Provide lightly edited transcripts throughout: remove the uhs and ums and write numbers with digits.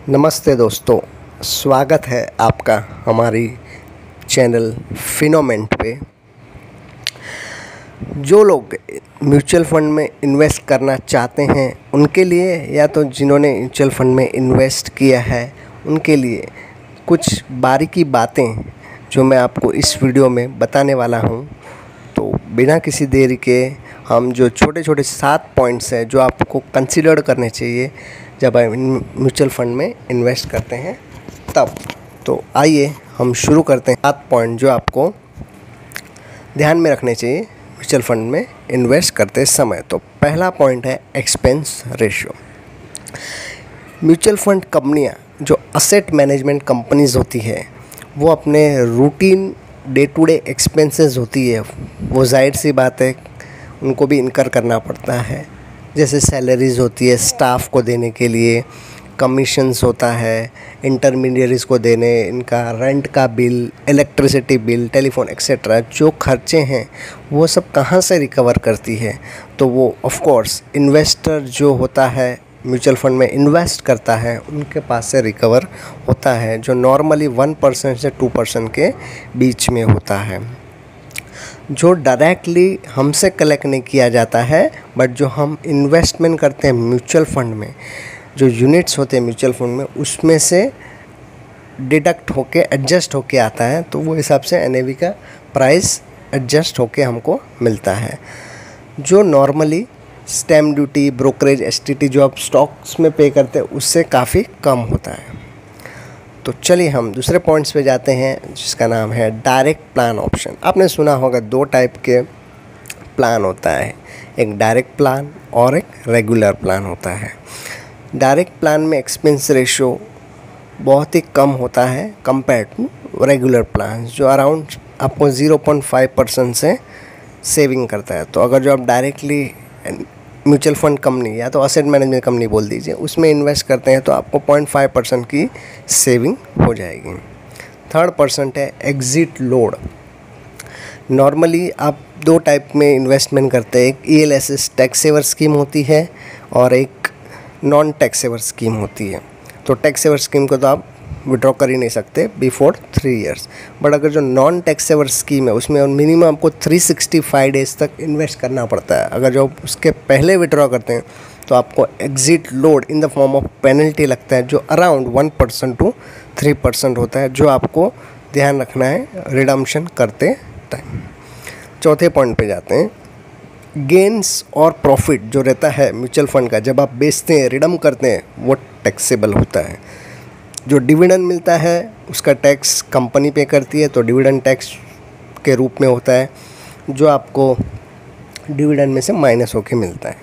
नमस्ते दोस्तों, स्वागत है आपका हमारी चैनल फिनोमेंट पे। जो लोग म्यूचुअल फ़ंड में इन्वेस्ट करना चाहते हैं उनके लिए, या तो जिन्होंने म्यूचुअल फ़ंड में इन्वेस्ट किया है उनके लिए कुछ बारीकी बातें जो मैं आपको इस वीडियो में बताने वाला हूं। तो बिना किसी देरी के हम जो छोटे छोटे 7 पॉइंट्स हैं जो आपको कंसीडर करने चाहिए जब आप म्यूचुअल फ़ंड में इन्वेस्ट करते हैं तब। तो आइए हम शुरू करते हैं 7 पॉइंट जो आपको ध्यान में रखने चाहिए म्यूचुअल फ़ंड में इन्वेस्ट करते समय। तो पहला पॉइंट है एक्सपेंस रेशियो। म्यूचुअल फ़ंड कंपनियां जो असेट मैनेजमेंट कंपनीज़ होती है वो अपने routine day to day expenses होती है, वो जाहिर सी बात है उनको भी इनकर करना पड़ता है। जैसे सैलरीज़ होती है स्टाफ को देने के लिए, कमीशंस होता है इंटरमीडियरीज़ को देने, इनका रेंट का bill, electricity bill, telephone etcetera जो खर्चे हैं वो सब कहाँ से रिकवर करती है। तो वो ऑफ कोर्स इन्वेस्टर जो होता है म्यूचुअल फंड में इन्वेस्ट करता है उनके पास से रिकवर होता है, जो नॉर्मली 1% से 2% के बीच में होता है, जो डायरेक्टली हमसे कलेक्ट नहीं किया जाता है। बट जो हम इन्वेस्टमेंट करते हैं म्यूचुअल फंड में, जो यूनिट्स होते हैं म्यूचुअल फंड में, उसमें से डिडक्ट होके एडजस्ट होके आता है, तो वो हिसाब से एनएवी का प्राइस एडजस्ट होके हमको मिलता है, जो normally stamp duty, brokerage, STT जो आप स्टॉक्स में पे करते हैं उससे काफ़ी कम होता है। तो चलिए हम दूसरे पॉइंट्स पे जाते हैं जिसका नाम है डायरेक्ट प्लान ऑप्शन। आपने सुना होगा 2 टाइप के प्लान होता है, एक डायरेक्ट प्लान और एक रेगुलर प्लान होता है। डायरेक्ट प्लान में एक्सपेंस रेशियो बहुत ही कम होता है कंपेयर टू रेगुलर प्लान, जो अराउंड आपको 0.5% से सेविंग करता है। तो अगर जो आप डायरेक्टली म्यूचुअल फंड कंपनी या तो असेट मैनेजमेंट कंपनी बोल दीजिए उसमें इन्वेस्ट करते हैं तो आपको 0.5% की सेविंग हो जाएगी। 3rd% है एग्जिट लोड। नॉर्मली आप 2 टाइप में इन्वेस्टमेंट करते हैं, एक ELSS टैक्स सेवर स्कीम होती है और एक नॉन टैक्स सेवर स्कीम होती है। तो टैक्स सेवर स्कीम को तो आप विड्रॉ कर ही नहीं सकते बिफोर 3 इयर्स। बट अगर जो नॉन टैक्स सेवर स्कीम है उसमें मिनिमम आपको 365 डेज तक इन्वेस्ट करना पड़ता है। अगर जो उसके पहले विड्रॉ करते हैं तो आपको exit load in the form of penalty लगता है, जो अराउंड 1% to 3% होता है, जो आपको ध्यान रखना है रिडम्पशन करते टाइम। चौथे पॉइंट पे जाते हैं। गेन्स और प्रॉफिट जो रहता है म्यूचुअल फंड का जब आप बेचते हैं, रिडम करते हैं, वो टैक्सेबल होता है। जो डिविडेंड मिलता है उसका टैक्स कंपनी पे करती है, तो डिविडेंड टैक्स के रूप में होता है, जो आपको डिविडेंड में से माइनस होके मिलता है।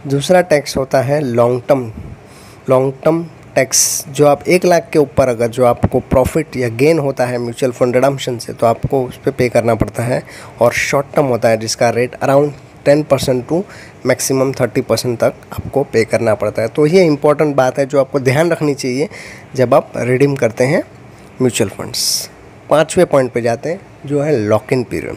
दूसरा टैक्स होता है लॉन्ग टर्म टैक्स, जो आप 1 लाख के ऊपर अगर जो आपको प्रॉफिट या गेन होता है म्यूचुअल फंड रिडम्पशन से तो आपको उस पर पे करना पड़ता है। और शॉर्ट टर्म होता है जिसका रेट अराउंड 10% टू मैक्सिमम 30% तक आपको पे करना पड़ता है। तो ये इंपॉर्टेंट बात है जो आपको ध्यान रखनी चाहिए जब आप रिडीम करते हैं म्यूचुअल फंड्स। 5वें पॉइंट पे जाते हैं जो है lock in period.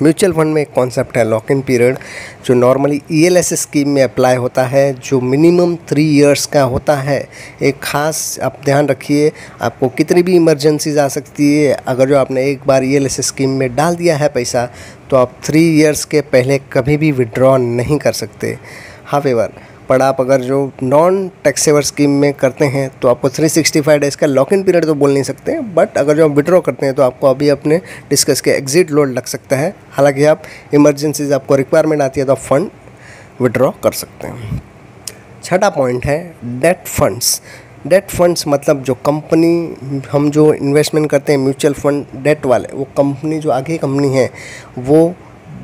Mutual fund में एक कॉन्सेप्ट है लॉक इन पीरियड, जो नॉर्मली ELSS स्कीम में अप्लाई होता है, जो मिनिमम 3 इयर्स का होता है। एक ख़ास आप ध्यान रखिए, आपको कितनी भी इमरजेंसीज आ सकती है, अगर जो आपने एक बार ELSS स्कीम में डाल दिया है पैसा तो आप 3 इयर्स के पहले कभी भी विड्रॉ नहीं कर सकते। हावेवर पर आप अगर जो नॉन टैक्स सेवर स्कीम में करते हैं तो आपको 365 डेज़ का लॉक इन पीरियड तो बोल नहीं सकते, बट अगर जो आप विड्रॉ करते हैं तो आपको अभी अपने डिस्कस के एग्जिट लोड लग सकता है। हालांकि आप इमरजेंसीज आपको रिक्वायरमेंट आती है तो आप फंड विड्रॉ कर सकते हैं। 6वां पॉइंट है डेट फंड्स। डेट फंड्स मतलब जो कंपनी हम जो इन्वेस्टमेंट करते हैं म्यूचुअल फंड डेट वाले, वो कंपनी जो आगे कंपनी है वो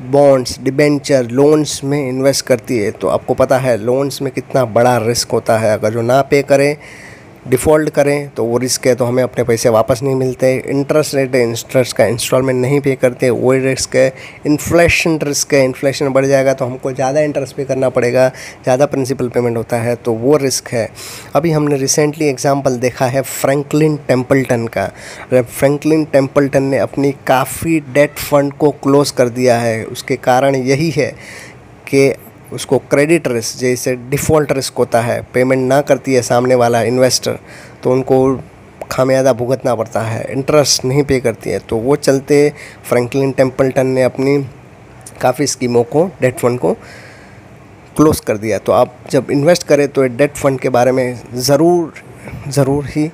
बॉन्ड्स, डिबेंचर, लोन्स में इन्वेस्ट करती है। तो आपको पता है लोन्स में कितना बड़ा रिस्क होता है, अगर जो ना पे करें, डिफ़ॉल्ट करें तो वो रिस्क है, तो हमें अपने पैसे वापस नहीं मिलते। इंटरेस्ट रेट है, इंटरेस्ट का इंस्टॉलमेंट नहीं पे करते, वो रिस्क है। इन्फ्लेशन रिस्क है, इन्फ्लेशन बढ़ जाएगा तो हमको ज़्यादा इंटरेस्ट पे करना पड़ेगा, ज़्यादा प्रिंसिपल पेमेंट होता है, तो वो रिस्क है। अभी हमने रिसेंटली एग्जांपल देखा है फ्रैंकलिन टेम्पल्टन का। फ्रैंकलिन टेम्पल्टन ने अपनी काफ़ी डेट फंड को क्लोज़ कर दिया है। उसके कारण यही है कि उसको क्रेडिट रिस्क, जैसे डिफ़ॉल्ट रिस्क होता है, पेमेंट ना करती है सामने वाला इन्वेस्टर तो उनको खामियाजा भुगतना पड़ता है, इंटरेस्ट नहीं पे करती है। तो वो चलते फ्रैंकलिन टेम्पल्टन ने अपनी काफ़ी स्कीमों को, डेट फंड को क्लोज़ कर दिया। तो आप जब इन्वेस्ट करें तो डेट फंड के बारे में ज़रूर ही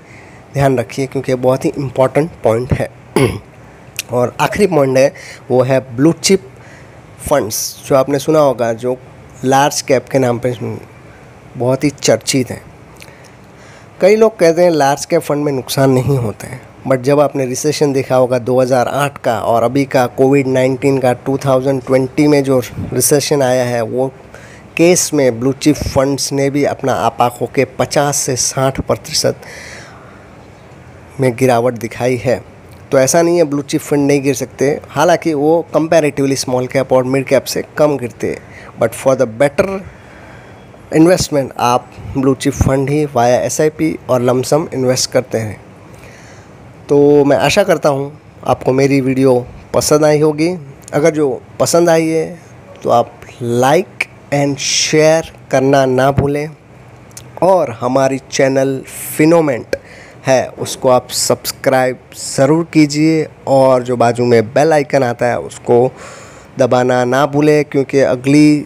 ध्यान रखिए, क्योंकि बहुत ही इम्पॉर्टेंट पॉइंट है। और आखिरी पॉइंट है वो है ब्लू चिप फंड्स, जो आपने सुना होगा, जो लार्ज कैप के नाम पे बहुत ही चर्चित हैं। कई लोग कहते हैं लार्ज कैप फंड में नुकसान नहीं होते हैं, बट जब आपने रिसेशन देखा होगा 2008 का और अभी का कोविड-19 का 2020 में जो रिसेशन आया है, वो केस में ब्लू चिप फंड्स ने भी अपना आपा खो के 50 से 60% में गिरावट दिखाई है। तो ऐसा नहीं है ब्लू चिप फंड नहीं गिर सकते, हालांकि वो कंपैरेटिवली स्मॉल कैप और मिड कैप से कम गिरते, but for the better investment आप ब्लू चिप फंड ही वाया SIP और लमसम इन्वेस्ट करते हैं। तो मैं आशा करता हूँ आपको मेरी वीडियो पसंद आई होगी। अगर जो पसंद आई है तो आप लाइक एंड शेयर करना ना भूलें, और हमारी चैनल फिनोमेंट है उसको आप सब्सक्राइब ज़रूर कीजिए, और जो बाजू में बेल आइकन आता है उसको दबाना ना भूलें, क्योंकि अगली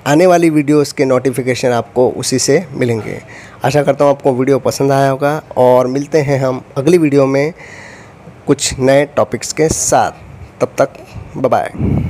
आने वाली वीडियोस के नोटिफिकेशन आपको उसी से मिलेंगे। आशा करता हूँ आपको वीडियो पसंद आया होगा, और मिलते हैं हम अगली वीडियो में कुछ नए टॉपिक्स के साथ। तब तक बाय बाय।